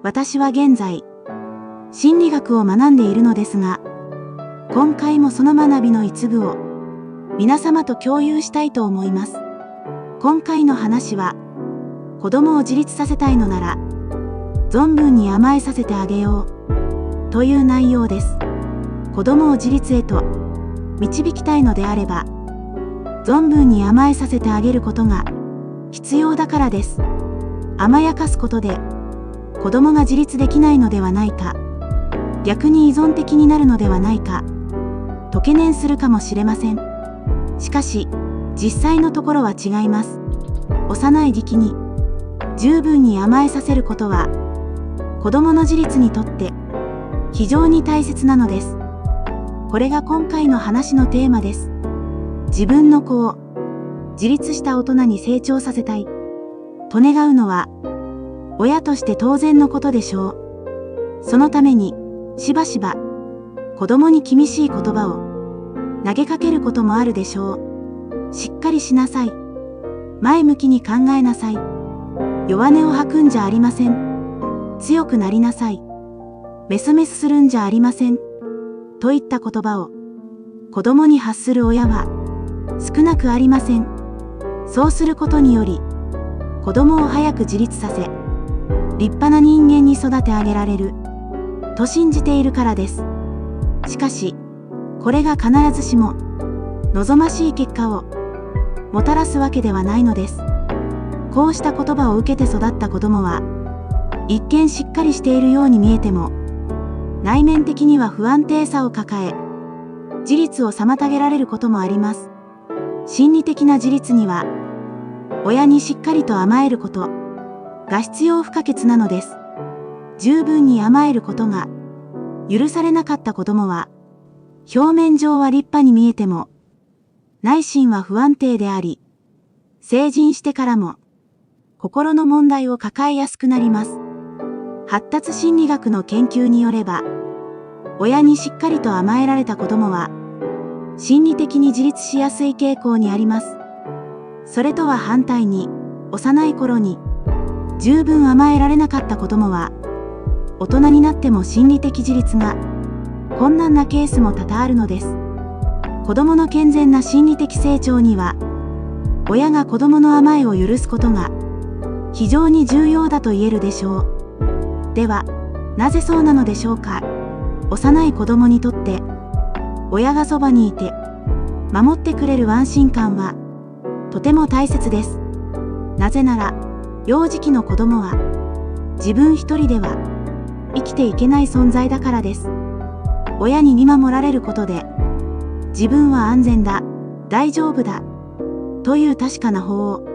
私は現在、心理学を学んでいるのですが、今回もその学びの一部を皆様と共有したいと思います。今回の話は、子供を自立させたいのなら、存分に甘えさせてあげようという内容です。子供を自立へと導きたいのであれば、存分に甘えさせてあげることが必要だからです。甘やかすことで子供が自立できないのではないか、逆に依存的になるのではないかと懸念するかもしれません。しかし実際のところは違います。幼い時期に十分に甘えさせることは子供の自立にとって非常に大切なのです。これが今回の話のテーマです。自分の子を自立した大人に成長させたいと願うのは親として当然のことでしょう。そのためにしばしば子供に厳しい言葉を投げかけることもあるでしょう。しっかりしなさい。前向きに考えなさい。弱音を吐くんじゃありません。強くなりなさい。メソメソするんじゃありません。といった言葉を子供に発する親は少なくありません。そうすることにより子供を早く自立させ、立派な人間に育て上げられると信じているからです。しかし、これが必ずしも望ましい結果をもたらすわけではないのです。こうした言葉を受けて育った子供は、一見しっかりしているように見えても、内面的には不安定さを抱え、自立を妨げられることもあります。心理的な自立には、親にしっかりと甘えることが必要不可欠なのです。十分に甘えることが許されなかった子供は、表面上は立派に見えても、内心は不安定であり、成人してからも心の問題を抱えやすくなります。発達心理学の研究によれば、親にしっかりと甘えられた子供は、心理的に自立しやすい傾向にあります。それとは反対に、幼い頃に十分甘えられなかった子供は、大人になっても心理的自立が困難なケースも多々あるのです。子供の健全な心理的成長には、親が子供の甘えを許すことが非常に重要だと言えるでしょう。では、なぜそうなのでしょうか。幼い子供にとって、親がそばにいて守ってくれる安心感はとても大切です。なぜなら、幼児期の子供は自分一人では生きていけない存在だからです。親に見守られることで、自分は安全だ、大丈夫だ、という確かな方を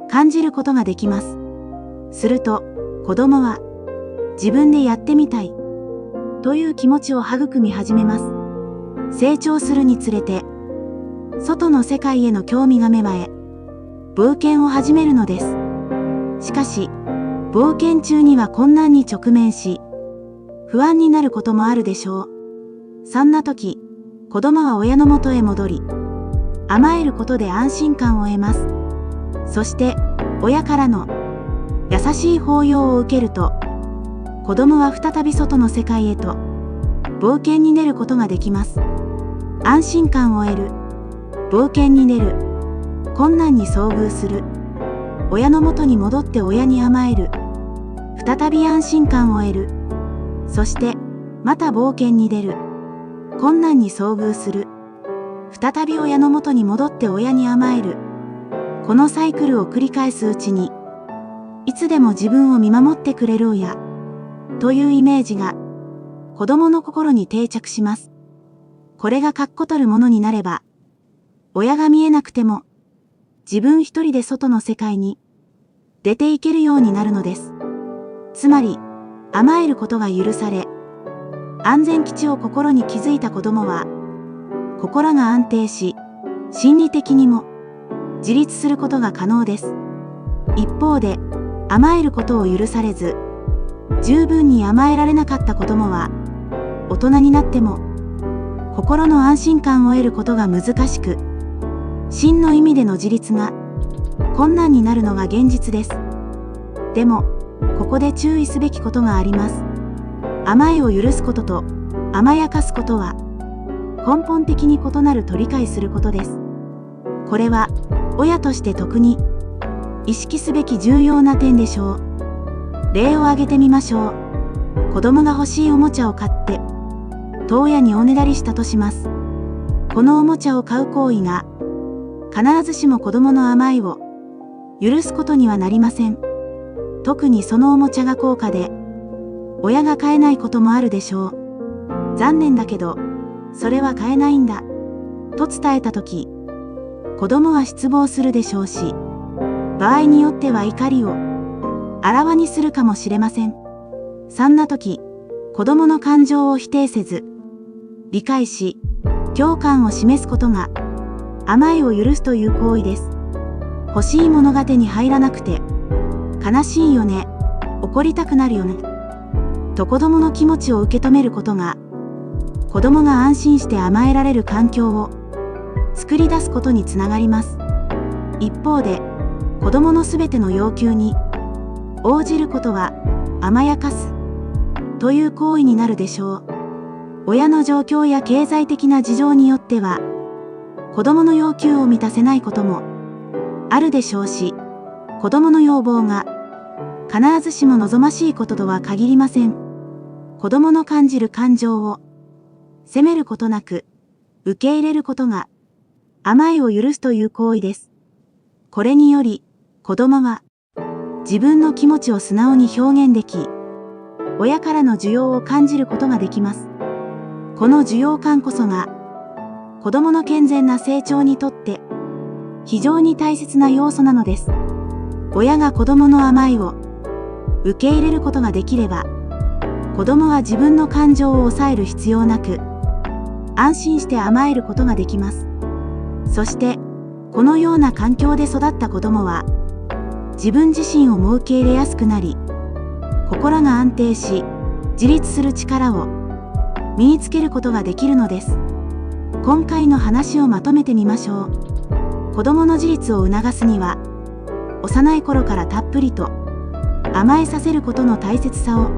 感じることができます。すると、子供は自分でやってみたいという気持ちを育み始めます。成長するにつれて、外の世界への興味が芽生え、冒険を始めるのです。しかし、冒険中には困難に直面し、不安になることもあるでしょう。そんな時、子供は親のもとへ戻り、甘えることで安心感を得ます。そして、親からの優しい抱擁を受けると、子供は再び外の世界へと冒険に出ることができます。安心感を得る、冒険に出る、困難に遭遇する、親のもとに戻って親に甘える、再び安心感を得る、そしてまた冒険に出る、困難に遭遇する、再び親のもとに戻って親に甘える。このサイクルを繰り返すうちに、いつでも自分を見守ってくれる親というイメージが子供の心に定着します。これが確固たるものになれば、親が見えなくても自分一人で外の世界に出ていけるようになるのです。つまり、甘えることが許され、安全基地を心に築いた子供は、心が安定し、心理的にも自立することが可能です。一方で、甘えることを許されず、十分に甘えられなかった子供は、大人になっても、心の安心感を得ることが難しく、真の意味での自立が困難になるのが現実です。でも、ここで注意すべきことがあります。甘えを許すことと甘やかすことは根本的に異なると理解することです。これは親として特に意識すべき重要な点でしょう。例を挙げてみましょう。子供が欲しいおもちゃを買って当親におねだりしたとします。このおもちゃを買う行為が必ずしも子供の甘えを許すことにはなりません。特にそのおもちゃが高価で親が買えないこともあるでしょう。残念だけどそれは買えないんだと伝えたとき、子供は失望するでしょうし、場合によっては怒りをあらわにするかもしれません。そんなとき、子供の感情を否定せず、理解し、共感を示すことが甘えを許すという行為です。欲しいものが手に入らなくて悲しいよね、怒りたくなるよねと子供の気持ちを受け止めることが子供が安心して甘えられる環境を作り出すことにつながります。一方で子供のすべての要求に応じることは甘やかすという行為になるでしょう。親の状況や経済的な事情によっては子供の要求を満たせないこともあるでしょうし、子供の要望が必ずしも望ましいこととは限りません。子供の感じる感情を責めることなく受け入れることが甘えを許すという行為です。これにより子供は自分の気持ちを素直に表現でき、親からの需要を感じることができます。この需要感こそが子供の健全な成長にとって非常に大切な要素なのです。親が子供の甘えを受け入れることができれば、子供は自分の感情を抑える必要なく安心して甘えることができます。そしてこのような環境で育った子供は自分自身をも受け入れやすくなり、心が安定し自立する力を身につけることができるのです。今回の話をまとめてみましょう。子供の自立を促すには幼い頃からたっぷりと甘えさせることの大切さを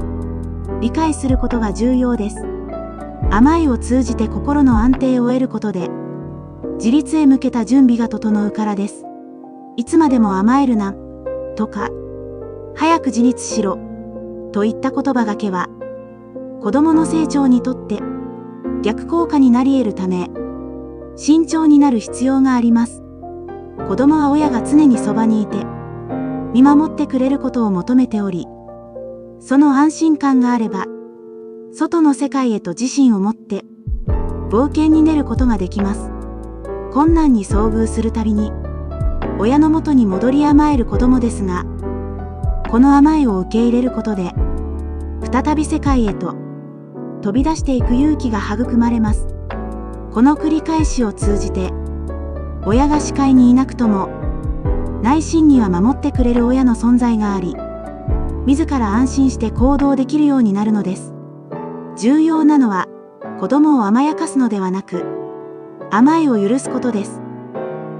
理解することが重要です。甘えを通じて心の安定を得ることで自立へ向けた準備が整うからです。いつまでも甘えるなとか早く自立しろといった言葉がけは子供の成長にとって逆効果になり得るため慎重になる必要があります。子供は親が常にそばにいて見守ってくれることを求めており、その安心感があれば外の世界へと自信を持って冒険に出ることができます。困難に遭遇するたびに親のもとに戻り甘える子供ですが、この甘えを受け入れることで再び世界へと飛び出していく勇気が育まれます。この繰り返しを通じて親が視界にいなくとも内心には守ってくれる親の存在があり、自ら安心して行動できるようになるのです。重要なのは子供を甘やかすのではなく甘えを許すことです。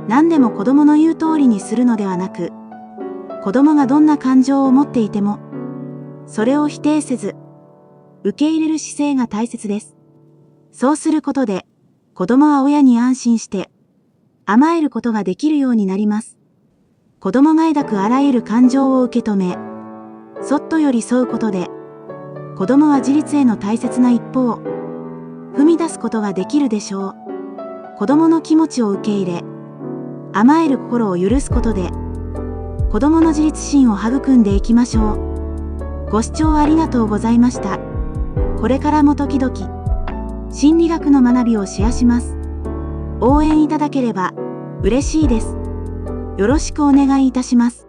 何でも子供の言う通りにするのではなく、子供がどんな感情を持っていてもそれを否定せず受け入れる姿勢が大切です。そうすることで子供は親に安心して甘えることができるようになります。子供が抱くあらゆる感情を受け止め、そっと寄り添うことで子供は自立への大切な一歩を踏み出すことができるでしょう。子供の気持ちを受け入れ、甘える心を許すことで子供の自立心を育んでいきましょう。ご視聴ありがとうございました。これからも時々心理学の学びをシェアします。応援いただければ嬉しいです。よろしくお願いいたします。